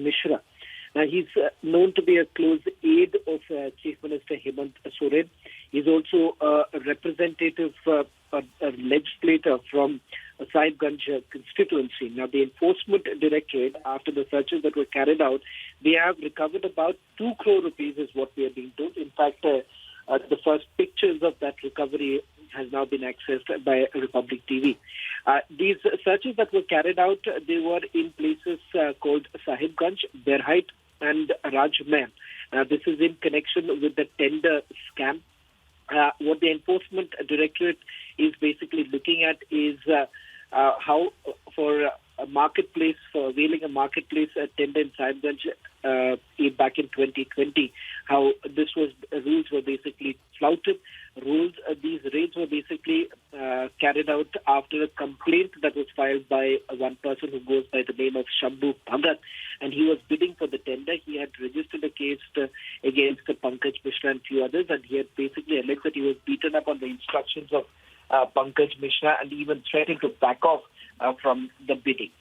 Mishra. Now, he's known to be a close aide of Chief Minister Hemant Soren. He's also a representative, a legislator from Sahibganj constituency. Now, the Enforcement Directorate, after the searches that were carried out, they have recovered about 2 crore rupees is what we are being told. In fact, the first pictures of that recovery has now been accessed by Republic TV. These searches that were carried out, they were in places called Sahibganj, Berhait and Rajmahal. This is in connection with the tender scam. What the Enforcement Directorate is basically looking at is how for a marketplace, for availing a marketplace tender in Sahibganj back in 2020, how rules were basically flouted. These raids were basically carried out after a complaint that was filed by one person who goes by the name of Shambhu Bhagat, and he was bidding for the tender. He had registered a case against Pankaj Mishra and few others, and he had basically alleged that he was beaten up on the instructions of Pankaj Mishra and even threatened to back off from the bidding.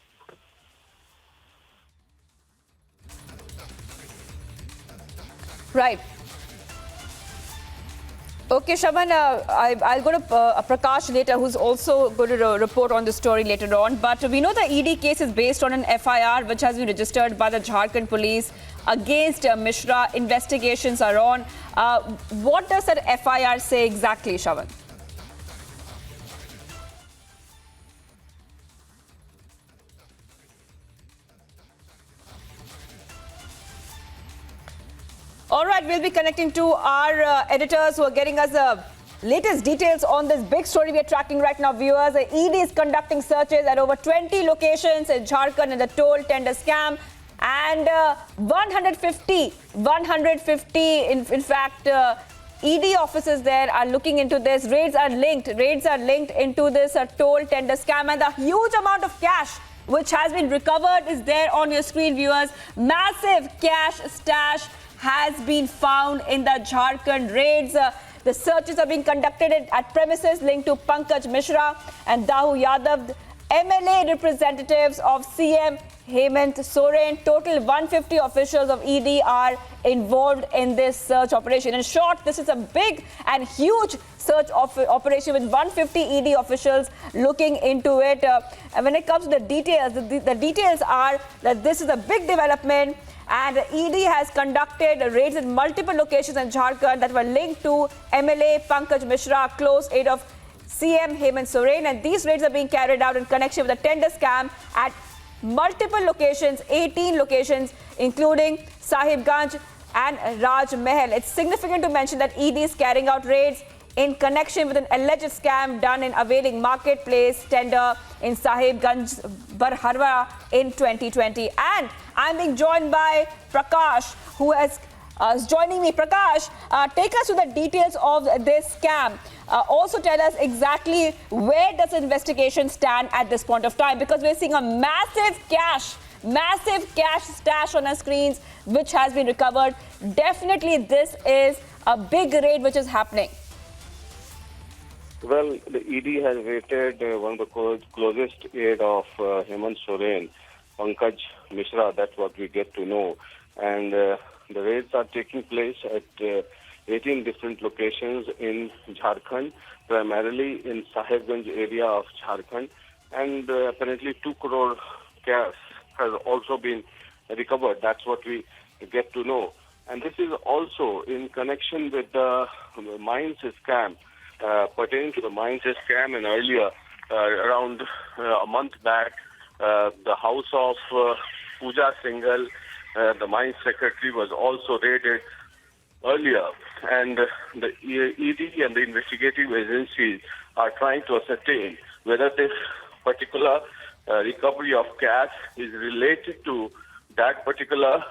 Right. Okay, Shaman, I'll go to Prakash later, who's also going to report on the story later on. But we know the ED case is based on an FIR which has been registered by the Jharkhand police against Mishra. Investigations are on. What does that FIR say exactly, Shaman? All right, we'll be connecting to our editors who are getting us the latest details on this big story we are tracking right now, viewers. The ED is conducting searches at over 20 locations in Jharkhand in the toll tender scam. And 150, in fact, ED officers there are looking into this. Raids are linked into this toll tender scam. And the huge amount of cash which has been recovered is there on your screen, viewers. Massive cash stash has been found in the Jharkhand raids. The searches are being conducted at premises linked to Pankaj Mishra and Dahu Yadav, MLA representatives of CM Hemant Soren. Total 150 officials of ED are involved in this search operation. In short, this is a big and huge search operation with 150 ED officials looking into it. And when it comes to the details, the details are that this is a big development. And ED has conducted raids in multiple locations in Jharkhand that were linked to MLA Pankaj Mishra, close aide of CM Hemant Soren. And these raids are being carried out in connection with the tender scam at multiple locations, 18 locations, including Sahibganj and Rajmahal. It's significant to mention that ED is carrying out raids in connection with an alleged scam done in availing marketplace tender in Sahibganj, Barharwa in 2020. And I'm being joined by Prakash, who is joining me. Prakash, take us through the details of this scam. Also tell us exactly where does the investigation stand at this point of time, because we're seeing a massive cash stash on our screens which has been recovered. Definitely this is a big raid which is happening. Well, the ED has raided one of the closest aide of Hemant Soren, Pankaj Mishra. That's what we get to know. And the raids are taking place at 18 different locations in Jharkhand, primarily in Sahibganj area of Jharkhand. And apparently 2 crore cash has also been recovered. That's what we get to know. And this is also in connection with the mines scam. Pertaining to the mines scam, and earlier, around a month back, the house of Pooja Singhal, the mines secretary, was also raided earlier. And the ED and the investigative agencies are trying to ascertain whether this particular recovery of cash is related to that particular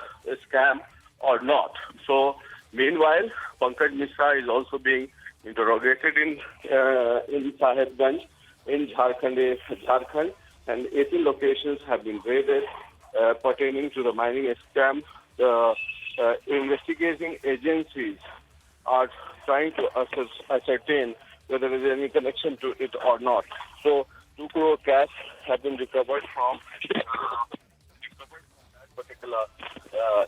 scam or not. So, meanwhile, Pankaj Mishra is also being interrogated in Sahibganj, in Jharkhand, and 18 locations have been raided pertaining to the mining scam. The investigating agencies are trying to ascertain whether there is any connection to it or not. So, 2 crore cash have been recovered from particular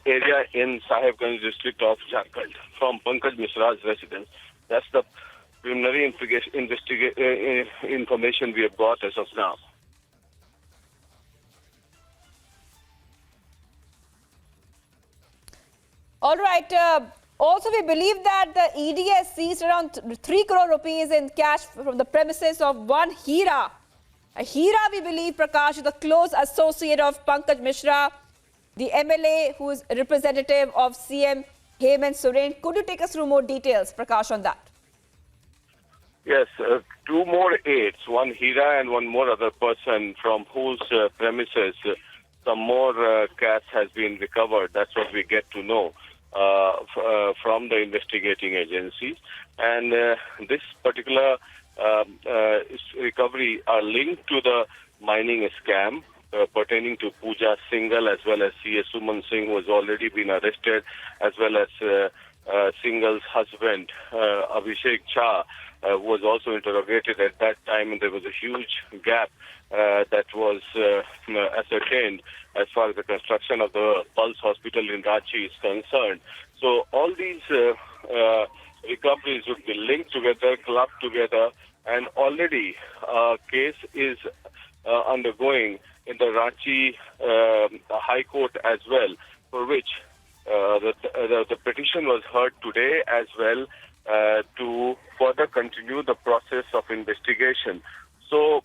area in Sahibganj district of Jharkhand from Pankaj Mishra's residence. That's the preliminary information we have got as of now. All right. Also, we believe that the ED has seized around 3 crore rupees in cash from the premises of one Hira. A Hira, we believe, Prakash, is a close associate of Pankaj Mishra, the MLA who is representative of CM Hemant Soren. Could you take us through more details, Prakash, on that? Yes, two more aides, one Hira and one more other person from whose premises some more cash has been recovered. That's what we get to know from the investigating agencies. And this particular recovery are linked to the mining scam pertaining to Pooja Singhal as well as C.A. Suman Singh, who has already been arrested, as well as Singhal's husband, Abhishek Jha, was also interrogated at that time, and there was a huge gap that was ascertained as far as the construction of the Pulse Hospital in Ranchi is concerned. So all these recoveries would be linked together, clubbed together, and already a case is undergoing in the Ranchi High Court as well, for which the petition was heard today as well to further continue the process of investigation. So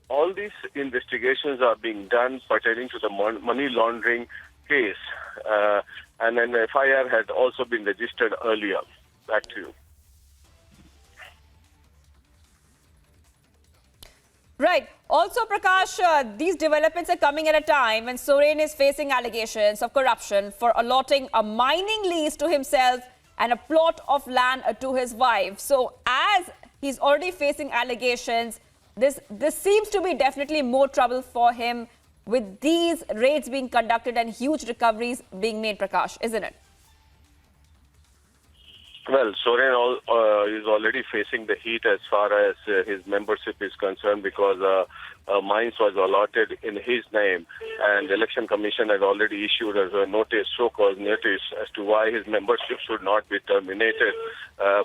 all these investigations are being done pertaining to the money laundering case, and an FIR had also been registered earlier. Back to you. Right. Also, Prakash, these developments are coming at a time when Soren is facing allegations of corruption for allotting a mining lease to himself and a plot of land to his wife. So, as he's already facing allegations, this seems to be definitely more trouble for him with these raids being conducted and huge recoveries being made, Prakash, isn't it? Well, Soren is already facing the heat as far as his membership is concerned, because mines was allotted in his name, and the Election Commission had already issued a notice, so-called notice, as to why his membership should not be terminated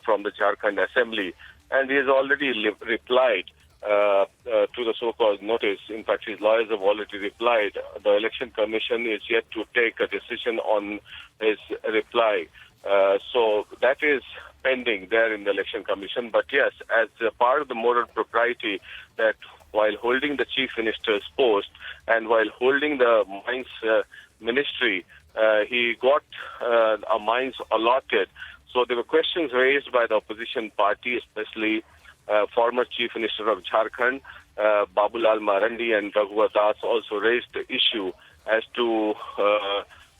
from the Jharkhand Assembly. And he has already replied to the so-called notice. In fact, his lawyers have already replied. The Election Commission is yet to take a decision on his reply. So that is pending there in the Election Commission. But yes, as a part of the moral propriety, that while holding the Chief Minister's post and while holding the mines ministry, he got a mines allotted. So there were questions raised by the opposition party, especially former Chief Minister of Jharkhand, Babulal Marandi, and Raghuvar Das also raised the issue as to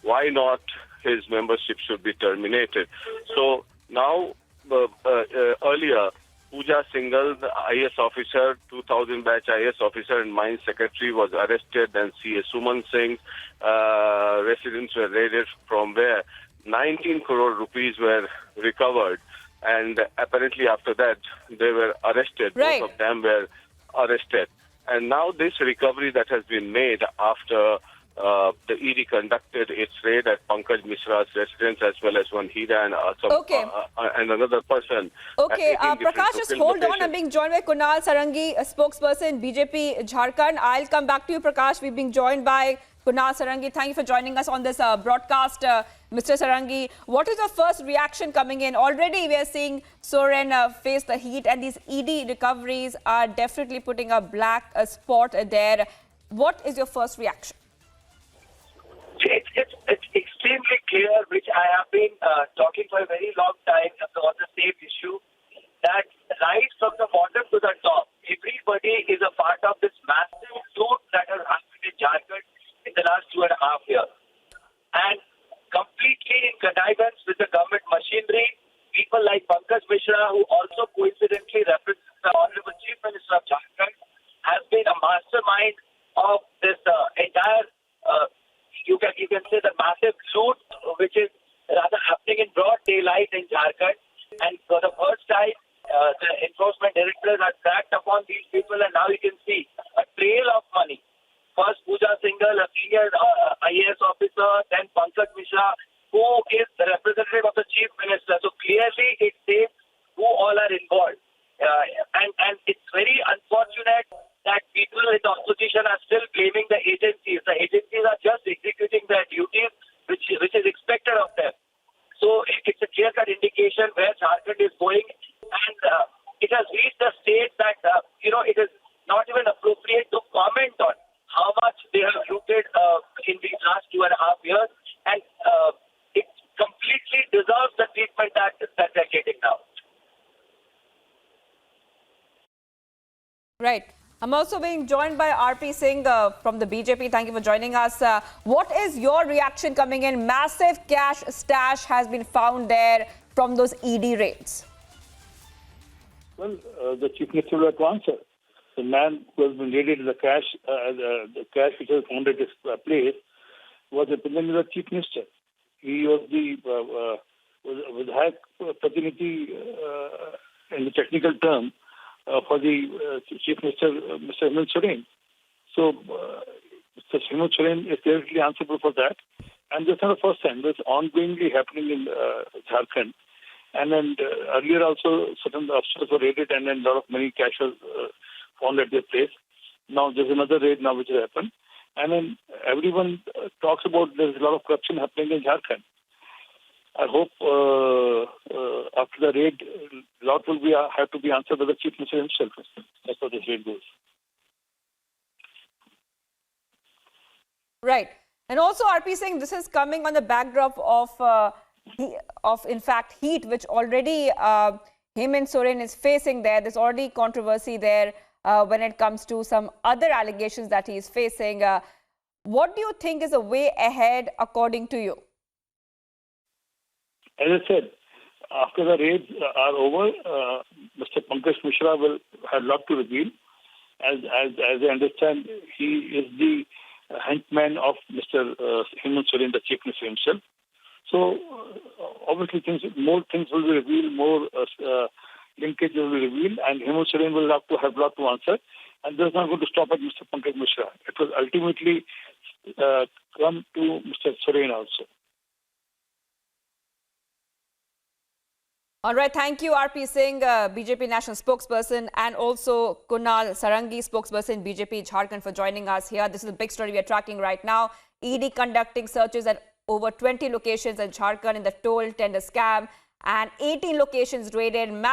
why not his membership should be terminated. So now, earlier, Pooja Singhal, the IS officer, 2000 batch IS officer and mine secretary, was arrested, and C.A. Suman Singh's residents were raided, from where 19 crore rupees were recovered. And apparently after that, they were arrested. Right. Both of them were arrested. And now this recovery that has been made after the ED conducted its raid at Pankaj Mishra's residence, as well as one Hira and and another person. Okay, Prakash, just hold on. I'm being joined by Kunal Sarangi, a spokesperson, BJP Jharkhand. I'll come back to you, Prakash. We're being joined by Kunal Sarangi. Thank you for joining us on this broadcast, Mr. Sarangi. What is your first reaction coming in? Already we are seeing Soren face the heat, and these ED recoveries are definitely putting a black spot there. What is your first reaction? It's extremely clear, which I have been talking for a very long time on the same issue, that right from the bottom to the top, everybody is a part of this massive loot that has happened in Jharkhand in the last 2.5 years. And completely in connivance with the government machinery, people like Pankaj Mishra, who also coincidentally represents the Honorable Chief Minister of Jharkhand, has been a mastermind of this entire you can say the massive loot which is rather happening in broad daylight in Jharkhand. And for the first time, the enforcement directors are tracked upon these people, and now you can see a trail of money. First, Pooja Singhal, a senior IAS officer, Pankaj Mishra, who is the representative of the Chief Minister. So clearly it says who all are involved. And it's very unfortunate that people in the opposition are still blaming the agencies. The agencies are just executing their duties, which is expected of them. So it's a clear-cut indication where Jharkhand is going, and it has reached a state that it is not even appropriate to comment on how much they have looted in these last 2.5 years, and it completely deserves the treatment that they're getting now. Right. I'm also being joined by RP Singh from the BJP. Thank you for joining us. What is your reaction coming in? Massive cash stash has been found there from those ED raids. Well, the Chief Minister will have to answer. The man who has been raided the cash which was found at his place was represented by the Chief Minister. He was the high Pratiniti in the technical term for the Chief Minister, Mr. Hemant Soren. So, Mr. Hemant Soren is directly answerable for that. And this is not the first time. This is ongoingly happening in Jharkhand. And then earlier also, certain officers were raided and then a lot of money cash was found at their place. Now there's another raid now which has happened. And then everyone talks about there's a lot of corruption happening in Jharkhand. I hope after the raid, a lot will have to be answered by the Chief Minister himself. That's how this raid goes. Right. And also, RP Singh, this is coming on the backdrop of in fact, heat, which already Hemant Soren is facing there. There's already controversy there when it comes to some other allegations that he is facing. What do you think is a way ahead, according to you? As I said, after the raids are over, Mr. Pankaj Mishra will have a lot to reveal. As I understand, he is the henchman of Mr. Hemant Soren, the Chief Minister himself. So, obviously, more things will be revealed, more linkage will be revealed, and Hemant Soren will have a lot to answer. And this is not going to stop at Mr. Pankaj Mishra. It will ultimately come to Mr. Soren also. All right. Thank you, RP Singh, BJP national spokesperson, and also Kunal Sarangi, spokesperson, BJP Jharkhand, for joining us here. This is a big story we are tracking right now. ED conducting searches at over 20 locations in Jharkhand in the toll tender scam, and 18 locations raided.